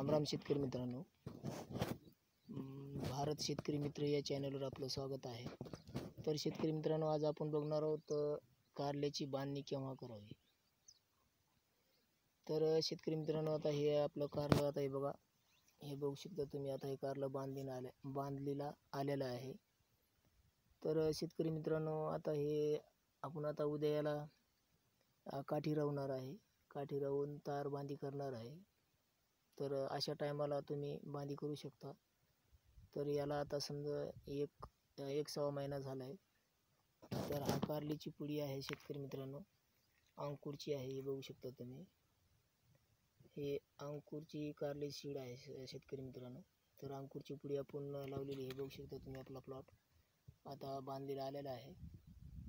राम शेतकरी मित्रांनो, भारत शेतकरी मित्र या चॅनलवर आपलं स्वागत आहे. तर शेतकरी मित्रांनो, आज आपण बघणार आहोत कारल्याची बांधणी केव्हा करावी. तर शेतकरी मित्रांनो, आता हे आपलं कारलं, आता हे बघा, हे बघू शकता तुम्ही. आता हे कारलं बांधलेला आलेलं आहे. तर शेतकरी मित्रांनो, आता हे आपण आता उद्या याला काठी रावणार आहे. काठी रावून तार बांधी करणार आहे. तर अशा टायमाला तुम्ही बांधी करू शकता. तर याला आता समजा एक सव्वा महिना झाला आहे. तर हा कारलीची पुडी आहे शेतकरी मित्रांनो, अंकुरची आहे. हे बघू शकता तुम्ही, हे अंकुरची कारली सीड आहे शेतकरी मित्रांनो. तर अंकुरची पुडी आपण लावलेली आहे. बघू शकता तुम्ही, आपला प्लॉट आता बांधलेला आलेला आहे.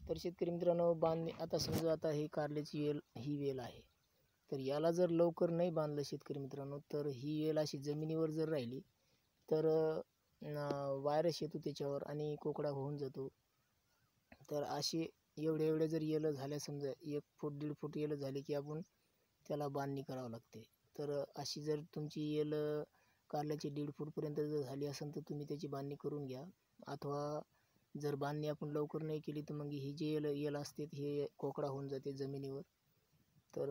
तर शेतकरी मित्रांनो, आता समजा आता ही कारल्याची ही वेल आहे. तर याला जर लवकर नाही बांधलं शेतकरी मित्रांनो, तर ही वेल अशी जमिनीवर जर राहिली तर व्हायरस येतो त्याच्यावर आणि कोकडा होऊन जातो. तर असे एवढे जर येलं झाल्या, समजा 1 फूट 1.5 फूट येलं झाले की आपण त्याला बांधणी करावं लागते. तर अशी जर तुमची येल कारल्याची 1.5 फूटपर्यंत जर झाली असेल तर तुम्ही त्याची बांधणी करून घ्या. अथवा जर बांधणी आपण लवकर नाही केली तर मग ही जी येल असते हे कोकडा होऊन जाते जमिनीवर. तर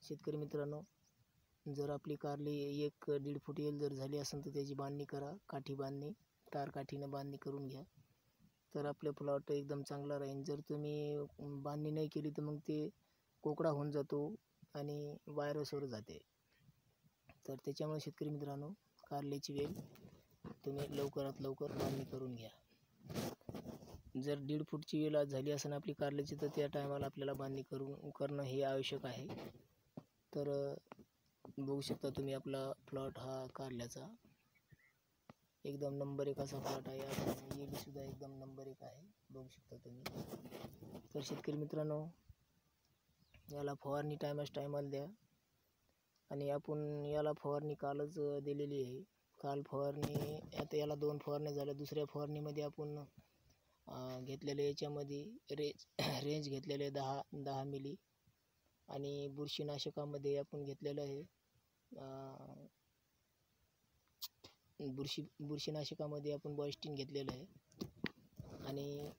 शेतकरी मित्रांनो, जर आपली कारली 1-1.5 फूट येल जर झाली असेल तर त्याची बांधणी करा. काठी बांधणी, तार काठीनं बांधणी करून घ्या. तर आपलं प्लॉट एकदम चांगला राहील. जर तुम्ही बांधणी नाही केली तर मग ते कोकडा होऊन जातो आणि व्हायरसवर जाते. तर त्याच्यामुळे शेतकरी मित्रांनो, कारल्याची वेल तुम्ही लवकरात लवकर बांधणी करून घ्या. जर 1.5 फूटची वेल आज झाली असेल आपली कारल्याची, तर त्या टायमाला आपल्याला बांधणी करणं हे आवश्यक आहे. तर बघू शकता तुम्ही, आपला प्लॉट हा कारल्याचा एकदम नंबर 1 असा प्लॉट आहे. येलीसुद्धा एकदम नंबर 1 आहे, बघू शकता तुम्ही. तर शेतकरी मित्रांनो, याला फवारणी टायमाला द्या. आणि आपण याला फवारणी कालच दिलेली आहे. काल फवारणी, आता याला 2 फवारण्या झाल्या. दुसऱ्या फवारणीमध्ये आपण घेतलेले याच्यामध्ये रेंज घेतलेले 10 मिली. आणि बुरशीनाशकामध्ये आपण घेतलेलं आहे बुरशीनाशकामध्ये आपण बॉयस्टिन घेतलेलं आहे. आणि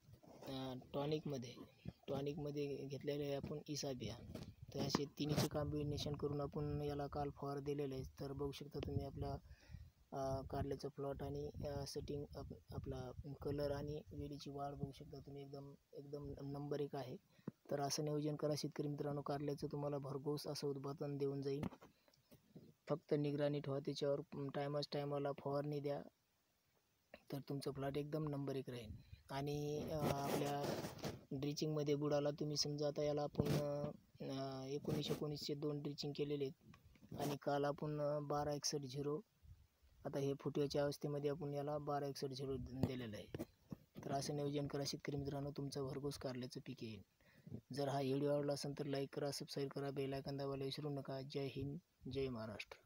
टॉनिकमध्ये घेतलेलं आहे आपण इसाबिया. तर असे तिन्हीचे कॉम्बिनेशन करून आपण याला काल फवार दिलेलं आहे. तर बघू शकता तुम्ही, आपला कारल्याचा प्लॉट आणि सेटिंग, आपला कलर आणि वेलीची वाढ बघू शकता तुम्ही, एकदम नंबर 1 आहे. तर असं नियोजन करा शेतकरी मित्रांनो, कारल्याचं तुम्हाला भरघोस असं उत्पादन देऊन जाईल. फक्त निगराणी ठेवा त्याच्यावर, टायमाला फवारणी द्या. तर तुमचं प्लॉट एकदम नंबर 1 राहील. आणि आपल्या ड्रिचिंगमध्ये बुडाला तुम्ही समजा, आता याला आपण 19-19चे 2 ड्रिचिंग केलेले आहेत. आणि काल आपण 1261-0, आता हे फुटव्याच्या अवस्थेमध्ये आपण याला 1261-0 दिलेलं आहे. तर असं नियोजन करा शेतकरी मित्रांनो, तुमचं भरघोस कारल्याचं पीक येईल. जर हा व्हिडिओ आवडला असेल तर लाईक करा, सबस्क्राईब करा, बेल आयकॉन दाबायला विसरू नका. जय हिंद, जय महाराष्ट्र.